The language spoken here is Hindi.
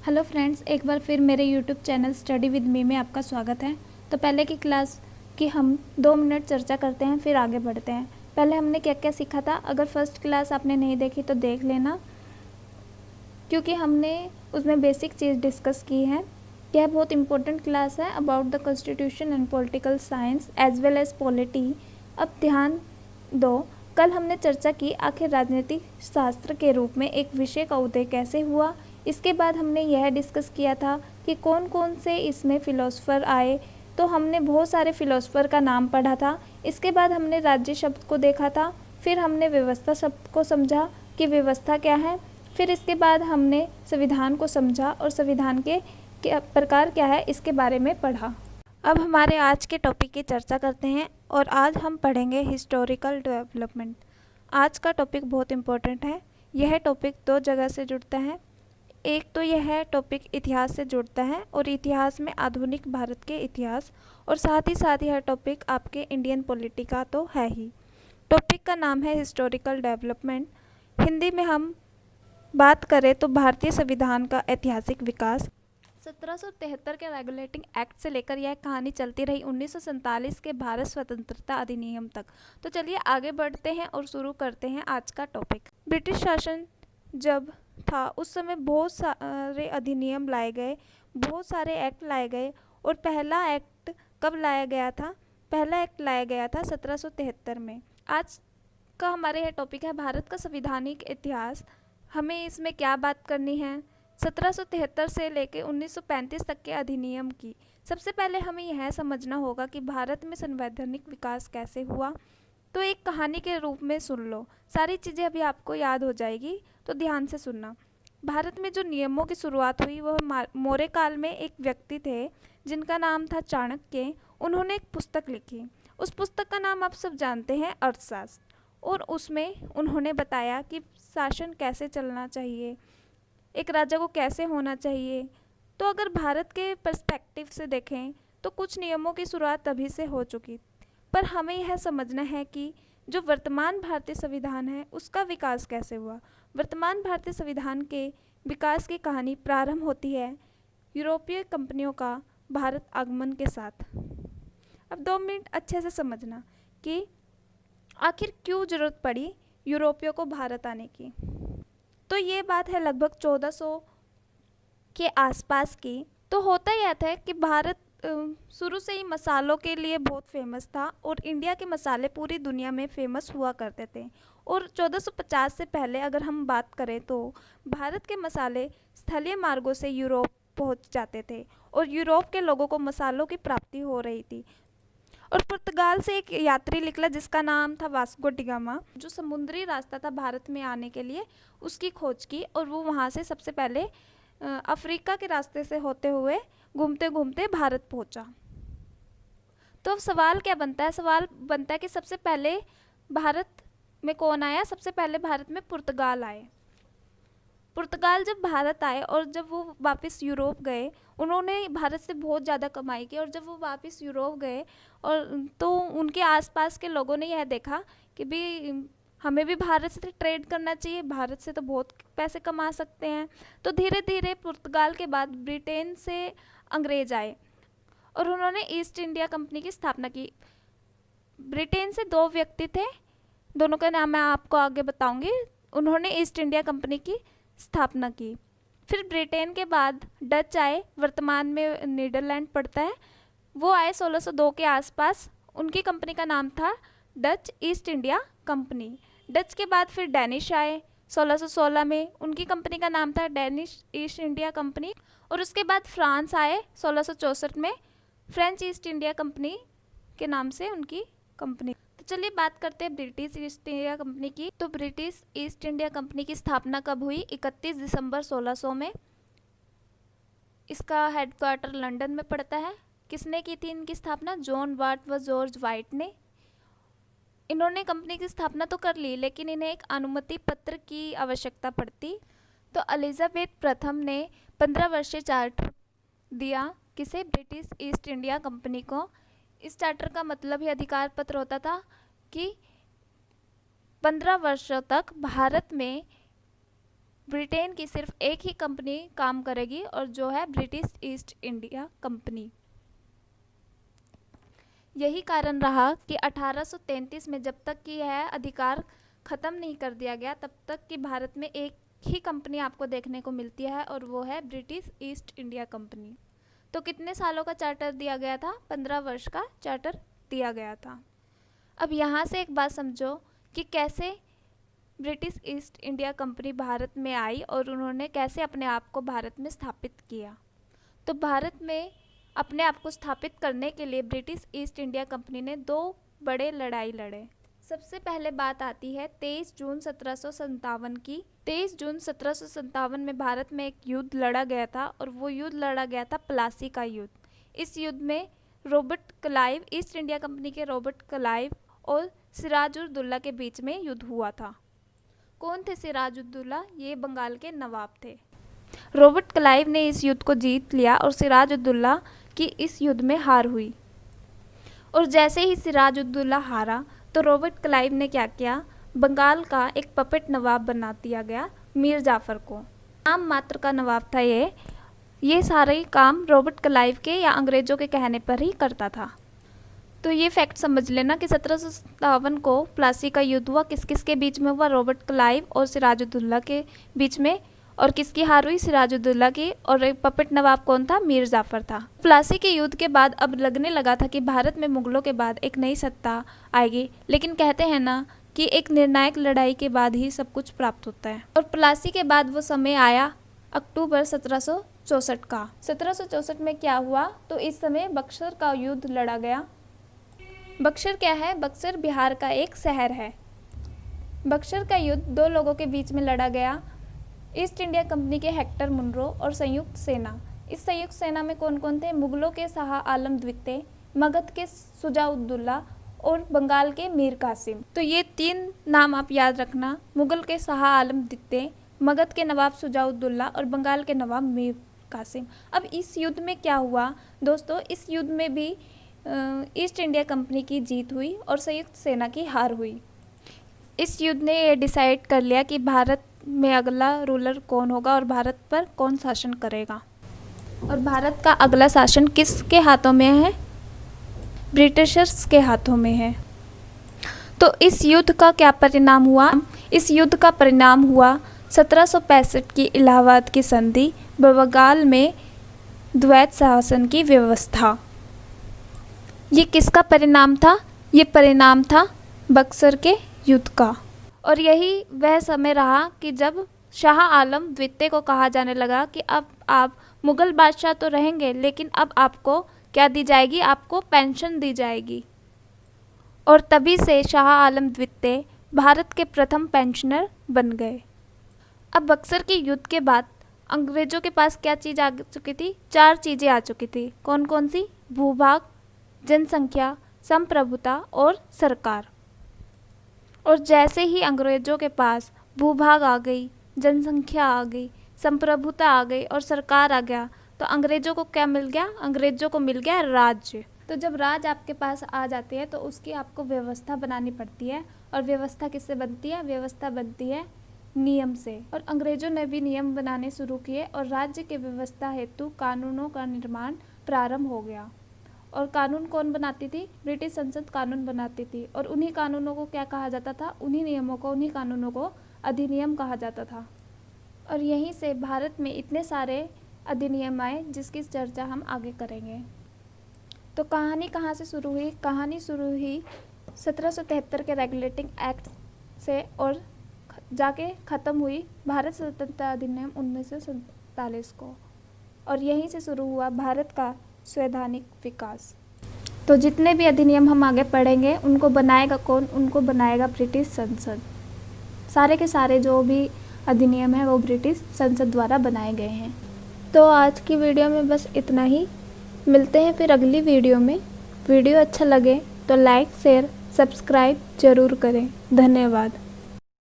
हेलो फ्रेंड्स, एक बार फिर मेरे YouTube channel study with me में आपका स्वागत है। तो पहले की क्लास की हम 2 मिनट चर्चा करते हैं, फिर आगे बढ़ते हैं। पहले हमने क्या क्या सीखा था। अगर फर्स्ट क्लास आपने नहीं देखी तो देख लेना, क्योंकि हमने उसमें बेसिक चीज़ डिस्कस की है। यह बहुत इंपॉर्टेंट क्लास है about the constitution and political science as well as polity. अब ध्यान दो, कल हमने चर्चा की आखिर राजनीतिक शास्त्र के रूप में एक विषय का उदय कैसे हुआ। इसके बाद हमने यह डिस्कस किया था कि कौन कौन से इसमें फ़िलोसफ़र आए, तो हमने बहुत सारे फ़िलोसफ़र का नाम पढ़ा था। इसके बाद हमने राज्य शब्द को देखा था, फिर हमने व्यवस्था शब्द को समझा कि व्यवस्था क्या है, फिर इसके बाद हमने संविधान को समझा और संविधान के प्रकार क्या है इसके बारे में पढ़ा। अब हमारे आज के टॉपिक की चर्चा करते हैं और आज हम पढ़ेंगे हिस्टोरिकल डेवलपमेंट। आज का टॉपिक बहुत इम्पोर्टेंट है। यह टॉपिक 2 जगह से जुड़ता है। एक तो यह टॉपिक इतिहास से जुड़ता है और इतिहास में आधुनिक भारत के इतिहास, और साथ ही यह टॉपिक आपके इंडियन पॉलिटी का तो है ही। टॉपिक का नाम है हिस्टोरिकल डेवलपमेंट। हिंदी में हम बात करें तो भारतीय संविधान का ऐतिहासिक विकास। 1773 के रेगुलेटिंग एक्ट से लेकर यह कहानी चलती रही 1947 के भारत स्वतंत्रता अधिनियम तक। तो चलिए आगे बढ़ते हैं और शुरू करते हैं आज का टॉपिक। ब्रिटिश शासन जब था उस समय बहुत सारे अधिनियम लाए गए, बहुत सारे एक्ट लाए गए। और पहला एक्ट कब लाया गया था? पहला एक्ट लाया गया था 1773 में। आज का हमारे यह टॉपिक है भारत का संवैधानिक इतिहास। हमें इसमें क्या बात करनी है? 1773 से लेकर 1935 तक के अधिनियम की। सबसे पहले हमें यह समझना होगा कि भारत में संवैधानिक विकास कैसे हुआ। तो एक कहानी के रूप में सुन लो, सारी चीज़ें अभी आपको याद हो जाएगी, तो ध्यान से सुनना। भारत में जो नियमों की शुरुआत हुई वह मौर्य काल में एक व्यक्ति थे जिनका नाम था चाणक्य। उन्होंने एक पुस्तक लिखी। उस पुस्तक का नाम आप सब जानते हैं, अर्थशास्त्र। और उसमें उन्होंने बताया कि शासन कैसे चलना चाहिए, एक राजा को कैसे होना चाहिए। तो अगर भारत के पर्सपेक्टिव से देखें तो कुछ नियमों की शुरुआत तभी से हो चुकी, पर हमें यह समझना है कि जो वर्तमान भारतीय संविधान है उसका विकास कैसे हुआ। वर्तमान भारतीय संविधान के विकास की कहानी प्रारंभ होती है यूरोपीय कंपनियों का भारत आगमन के साथ। अब 2 मिनट अच्छे से समझना कि आखिर क्यों जरूरत पड़ी यूरोपियों को भारत आने की। तो ये बात है लगभग 1400 के आसपास की। तो होता यह था कि भारत शुरू से ही मसालों के लिए बहुत फेमस था और इंडिया के मसाले पूरी दुनिया में फेमस हुआ करते थे। और 1450 से पहले अगर हम बात करें तो भारत के मसाले स्थलीय मार्गों से यूरोप पहुंच जाते थे और यूरोप के लोगों को मसालों की प्राप्ति हो रही थी। और पुर्तगाल से एक यात्री निकला जिसका नाम था वास्को डिगामा, जो समुद्री रास्ता था भारत में आने के लिए, उसकी खोज की। और वो वहाँ से सबसे पहले अफ्रीका के रास्ते से होते हुए घूमते घूमते भारत पहुँचा। तो अब सवाल क्या बनता है? सवाल बनता है कि सबसे पहले भारत में कौन आया? सबसे पहले भारत में पुर्तगाल आए। पुर्तगाल जब भारत आए और जब वो वापस यूरोप गए, उन्होंने भारत से बहुत ज़्यादा कमाई की। और जब वो वापस यूरोप गए और तो उनके आसपास के लोगों ने यह देखा कि भी हमें भी भारत से ट्रेड करना चाहिए, भारत से तो बहुत पैसे कमा सकते हैं। तो धीरे धीरे पुर्तगाल के बाद ब्रिटेन से अंग्रेज आए और उन्होंने ईस्ट इंडिया कंपनी की स्थापना की। ब्रिटेन से 2 व्यक्ति थे, दोनों का नाम मैं आपको आगे बताऊंगी। उन्होंने ईस्ट इंडिया कंपनी की स्थापना की। फिर ब्रिटेन के बाद डच आए, वर्तमान में नीदरलैंड पड़ता है। वो आए 1602 के आसपास। उनकी कंपनी का नाम था Dutch east India company. Dutch के बाद फिर डैनिश आए 1616 में, उनकी कंपनी का नाम था डैनिश ईस्ट इंडिया कंपनी। और उसके बाद फ्रांस आए 1664 में, फ्रेंच ईस्ट इंडिया कंपनी के नाम से उनकी कंपनी। तो चलिए बात करते हैं ब्रिटिश ईस्ट इंडिया कंपनी की। तो ब्रिटिश ईस्ट इंडिया कंपनी की स्थापना कब हुई? 31 दिसंबर 1600 में। इसका हेडक्वार्टर लंदन में पड़ता है। किसने की थी इनकी स्थापना? जॉन वाट व जॉर्ज वाइट ने। इन्होंने कंपनी की स्थापना तो कर ली, लेकिन इन्हें एक अनुमति पत्र की आवश्यकता पड़ती। तो एलिजाबेथ प्रथम ने 15 वर्षीय चार्टर दिया। किसे? ब्रिटिश ईस्ट इंडिया कंपनी को। इस चार्टर का मतलब ही अधिकार पत्र होता था कि 15 वर्षों तक भारत में ब्रिटेन की सिर्फ एक ही कंपनी काम करेगी और जो है ब्रिटिश ईस्ट इंडिया कंपनी। यही कारण रहा कि 1833 में जब तक कि यह अधिकार ख़त्म नहीं कर दिया गया तब तक कि भारत में एक ही कंपनी आपको देखने को मिलती है और वो है ब्रिटिश ईस्ट इंडिया कंपनी। तो कितने सालों का चार्टर दिया गया था? 15 वर्ष का चार्टर दिया गया था। अब यहाँ से एक बात समझो कि कैसे British east India company Bharat में आई और उन्होंने कैसे अपने आप को भारत में स्थापित किया। तो भारत में अपने आप को स्थापित करने के लिए ब्रिटिश ईस्ट इंडिया कंपनी ने 2 बड़े लड़ाई लड़े। सबसे पहले बात आती है 23 जून 1757 की। 23 जून 1757 में भारत में एक युद्ध लड़ा गया था और वो युद्ध लड़ा गया था प्लासी का युद्ध। इस युद्ध में Robert Clive, east India company के रॉबर्ट क्लाइव और सिराजुद्दौला के बीच में युद्ध हुआ था। कौन थे सिराजुद्दौला? ये बंगाल के नवाब थे। रॉबर्ट क्लाइव ने इस युद्ध को जीत लिया और सिराजुद्दौला की इस युद्ध में हार हुई। और जैसे ही सिराजुद्दौला हारा तो रॉबर्ट क्लाइव ने क्या किया? बंगाल का एक पपेट नवाब बना दिया गया मीर जाफ़र को। नाम मात्र का नवाब था ये सारे काम रॉबर्ट क्लाइव के या अंग्रेज़ों के कहने पर ही करता था। तो ये फैक्ट समझ लेना कि 1757 को प्लासी का युद्ध हुआ। किस किस के बीच में हुआ? रॉबर्ट क्लाइव और सिराजुद्दौला के बीच में। और किसकी हार हुई? सिराजुद्दौला की। और एक पपेट नवाब कौन था? मीर जाफ़र था। प्लासी के युद्ध के बाद अब लगने लगा था कि भारत में मुगलों के बाद एक नई सत्ता आएगी, लेकिन कहते हैं ना कि एक निर्णायक लड़ाई के बाद ही सब कुछ प्राप्त होता है। और प्लासी के बाद वो समय आया अक्टूबर 1764 का। 1764 में क्या हुआ? तो इस समय बक्सर का युद्ध लड़ा गया। बक्सर क्या है? बक्सर बिहार का एक शहर है। बक्सर का युद्ध 2 लोगों के बीच में लड़ा गया, ईस्ट इंडिया कंपनी के हेक्टर मुनरो और संयुक्त सेना। इस संयुक्त सेना में कौन कौन थे? मुगलों के शाह आलम द्वितीय, मगध के शुजाउद्दौला और बंगाल के मीर कासिम। तो ये 3 नाम आप याद रखना, मुगल के शाह आलम द्वितीय, मगध के नवाब शुजाउद्दौला और बंगाल के नवाब मीर कासिम। अब इस युद्ध में क्या हुआ दोस्तों? इस युद्ध में भी ईस्ट इंडिया कंपनी की जीत हुई और संयुक्त सेना की हार हुई। इस युद्ध ने ये डिसाइड कर लिया कि भारत में अगला रूलर कौन होगा और भारत पर कौन शासन करेगा। और भारत का अगला शासन किसके हाथों में है? ब्रिटिशर्स के हाथों में है। तो इस युद्ध का क्या परिणाम हुआ? इस युद्ध का परिणाम हुआ 1765 की इलाहाबाद की संधि, बंगाल में द्वैत शासन की व्यवस्था। ये किसका परिणाम था? ये परिणाम था बक्सर के युद्ध का। और यही वह समय रहा कि जब शाह आलम द्वितीय को कहा जाने लगा कि अब आप मुग़ल बादशाह तो रहेंगे, लेकिन अब आपको क्या दी जाएगी? आपको पेंशन दी जाएगी। और तभी से शाह आलम द्वितीय भारत के प्रथम पेंशनर बन गए। अब बक्सर के युद्ध के बाद अंग्रेज़ों के पास क्या चीज़ आ चुकी थी? 4 चीज़ें आ चुकी थी। कौन कौन सी? भूभाग, जनसंख्या, संप्रभुता और सरकार। और जैसे ही अंग्रेज़ों के पास भूभाग आ गई, जनसंख्या आ गई, संप्रभुता आ गई और सरकार आ गया, तो अंग्रेज़ों को क्या मिल गया? अंग्रेज़ों को मिल गया राज्य। तो जब राज्य आपके पास आ जाती है तो उसकी आपको व्यवस्था बनानी पड़ती है। और व्यवस्था किससे बनती है? व्यवस्था बनती है नियम से। और अंग्रेज़ों ने भी नियम बनाने शुरू किए और राज्य के व्यवस्था हेतु कानूनों का निर्माण प्रारंभ हो गया। और कानून कौन बनाती थी? ब्रिटिश संसद कानून बनाती थी। और उन्हीं कानूनों को क्या कहा जाता था? उन्हीं नियमों को, उन्हीं कानूनों को अधिनियम कहा जाता था। और यहीं से भारत में इतने सारे अधिनियम आए जिसकी चर्चा हम आगे करेंगे। तो कहानी कहाँ से शुरू हुई? कहानी शुरू हुई 1773 के रेगुलेटिंग एक्ट से और जाके ख़त्म हुई भारत स्वतंत्रता अधिनियम 1947 को। और यहीं से शुरू हुआ भारत का संवैधानिक विकास। तो जितने भी अधिनियम हम आगे पढ़ेंगे उनको बनाएगा कौन? उनको बनाएगा ब्रिटिश संसद। सारे के सारे जो भी अधिनियम है वो ब्रिटिश संसद द्वारा बनाए गए हैं। तो आज की वीडियो में बस इतना ही। मिलते हैं फिर अगली वीडियो में। वीडियो अच्छा लगे तो लाइक, शेयर, सब्सक्राइब ज़रूर करें। धन्यवाद।